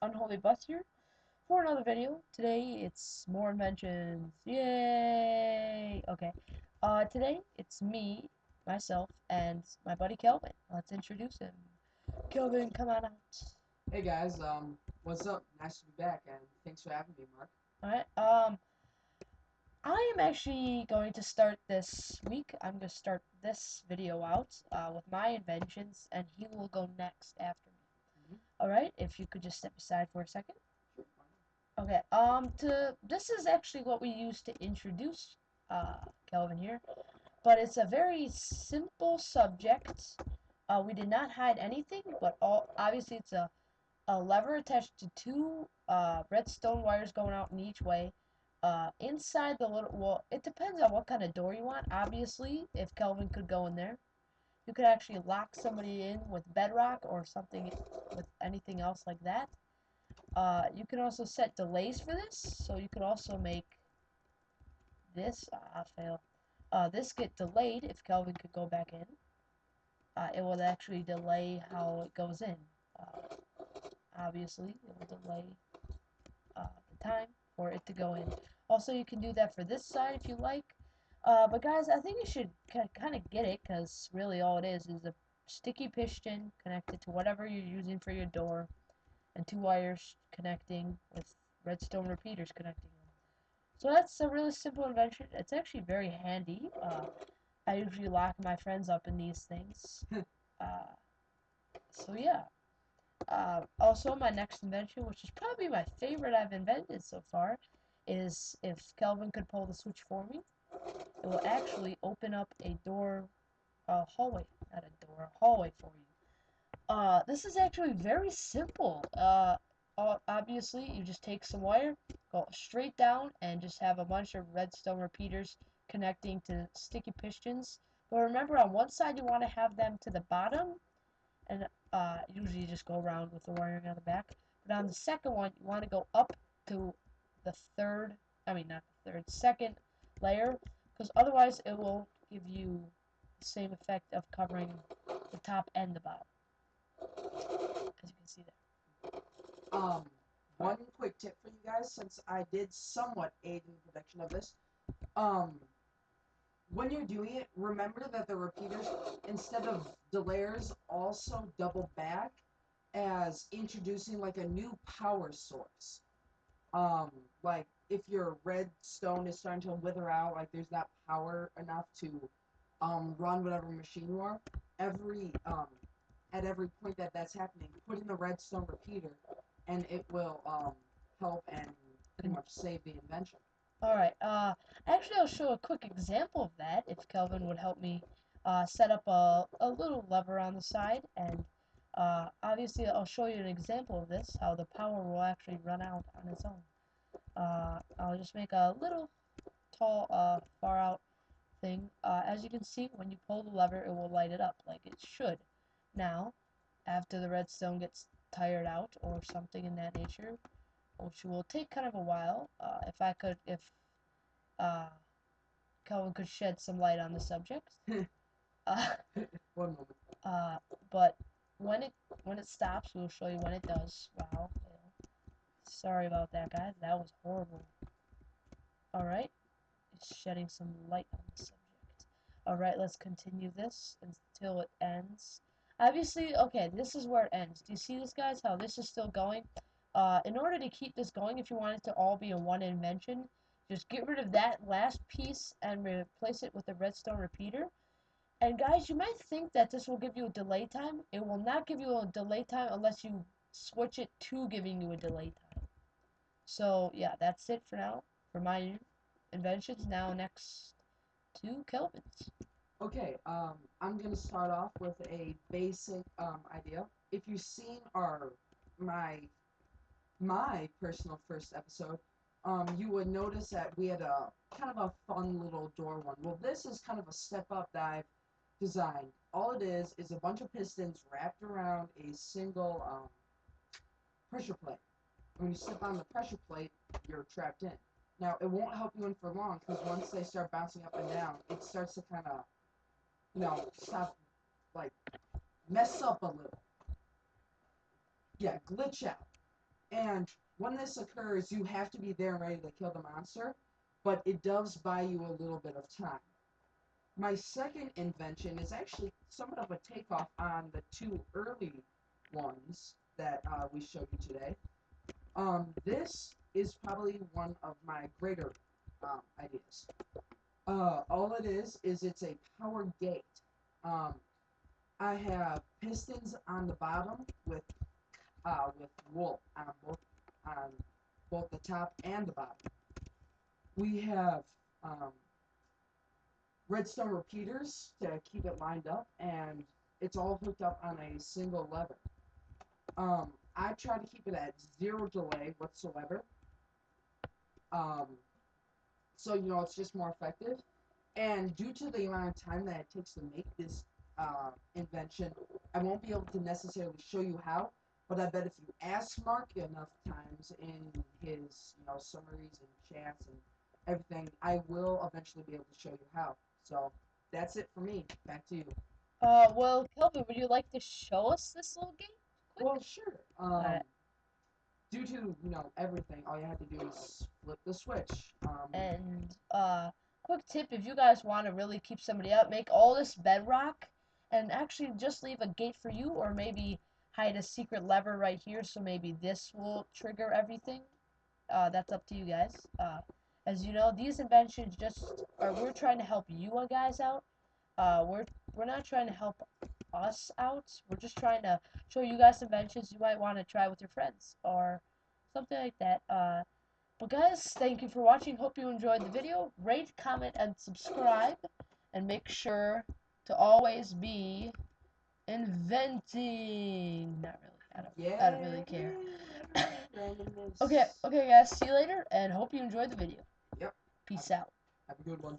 Unholy Bus here for another video. Today it's more inventions. Yay! Okay. Today it's me, myself, and my buddy Kelvin. Let's introduce him. Kelvin, come on out. Hey guys, what's up? Nice to be back, and thanks for having me, Mark. Alright, I am actually going to start this week. I'm going to start this video out with my inventions, and he will go next after me. Alright, if you could just step aside for a second. Sure. Okay, this is actually what we use to introduce Kelvin here, but it's a very simple subject. We did not hide anything, but obviously it's a lever attached to two redstone wires going out in each way. Inside the little, well, it depends on what kind of door you want. Obviously, if Kelvin could go in there, you could actually lock somebody in with bedrock or something with anything else like that. You can also set delays for this, so you could also make this, fail, this get delayed if Kelvin could go back in. It will actually delay how it goes in. Uh, Obviously, it will delay the time for it to go in. Also, you can do that for this side if you like. But guys, I think you should kind of get it, because really all it is a sticky piston connected to whatever you're using for your door, and two wires connecting with redstone repeaters connecting them. So that's a really simple invention. It's actually very handy. I usually lock my friends up in these things. Uh, so yeah. Also, my next invention, which is probably my favorite I've invented so far, is if Kelvin could pull the switch for me, it will actually open up a door, a hallway, not a door, a hallway for you. This is actually very simple. Obviously, you just take some wire, go straight down, and just have a bunch of redstone repeaters connecting to sticky pistons. But remember, on one side you want to have them to the bottom, and usually you just go around with the wiring on the back. But on the second one, you want to go up to the third, I mean not the third, second layer, because otherwise it will give you the same effect of covering the top and the bottom, as you can see there. Um, Alright. one quick tip for you guys, since I did somewhat aid in the production of this. Um, when you're doing it, remember that the repeaters, instead of delayers, also double back as introducing like a new power source. Um, like if your redstone is starting to wither out, like there's not power enough to run whatever machine you are. Every at every point that that's happening, put in a redstone repeater, and it will help and pretty much save the invention. Alright, actually I'll show a quick example of that if Kelvin would help me set up a little lever on the side, and obviously I'll show you an example of this, how the power will actually run out on its own. I'll just make a little tall, far out thing. As you can see, when you pull the lever, it will light it up like it should. Now, after the redstone gets tired out or something in that nature, which will take kind of a while, if uh, Kelvin could shed some light on the subject. Uh, One moment. uh, but when it stops, we'll show you when it does. Wow. Sorry about that, guys. That was horrible. Alright. It's shedding some light on the subject. Alright, let's continue this until it ends. Obviously, okay, this is where it ends. Do you see this, guys? How this is still going? In order to keep this going, if you want it to all be in one invention, just get rid of that last piece and replace it with a redstone repeater. And guys, you might think that this will give you a delay time. It will not give you a delay time unless you switch it to giving you a delay time. So, yeah, that's it for now for my inventions. Now, next to Kelvin's. Okay, I'm gonna start off with a basic idea. If you've seen our my my personal first episode, you would notice that we had a kind of a fun little door one. Well, this is kind of a step up that I've designed. All it is a bunch of pistons wrapped around a single pressure plate. When you step on the pressure plate, you're trapped in. Now, it won't help you in for long, because once they start bouncing up and down, it starts to kind of, stop, like, mess up a little. Yeah, glitch out. And when this occurs, you have to be there and ready to kill the monster, but it does buy you a little bit of time. My second invention is actually somewhat of a takeoff on the two early ones that we showed you today. This is probably one of my greater ideas. All it is it's a power gate. Um, I have pistons on the bottom with wool on both the top and the bottom. We have um, redstone repeaters to keep it lined up, and it's all hooked up on a single lever. I try to keep it at zero delay whatsoever, um, so it's just more effective. And due to the amount of time that it takes to make this invention, I won't be able to necessarily show you how. But I bet if you ask Mark enough times in his summaries and chats and everything, I will eventually be able to show you how. So that's it for me. Back to you. Well, Kelvin, would you like to show us this little game quick? Well, sure. Alright. Due to everything, all you have to do is flip the switch. And quick tip, if you guys want to really keep somebody up, make all this bedrock and actually just leave a gate for you, or maybe hide a secret lever right here so maybe this will trigger everything. That's up to you guys. As you know, these inventions just are, we're trying to help you guys out. We're not trying to help us out. We're just trying to show you guys inventions you might want to try with your friends or something like that. Well, guys, thank you for watching. Hope you enjoyed the video. Rate, comment, and subscribe. And make sure to always be inventing. Not really. I don't Yeah, really care. Okay, randomness. okay, guys. See you later, and hope you enjoyed the video. Yep. Have, Peace out. have a good one.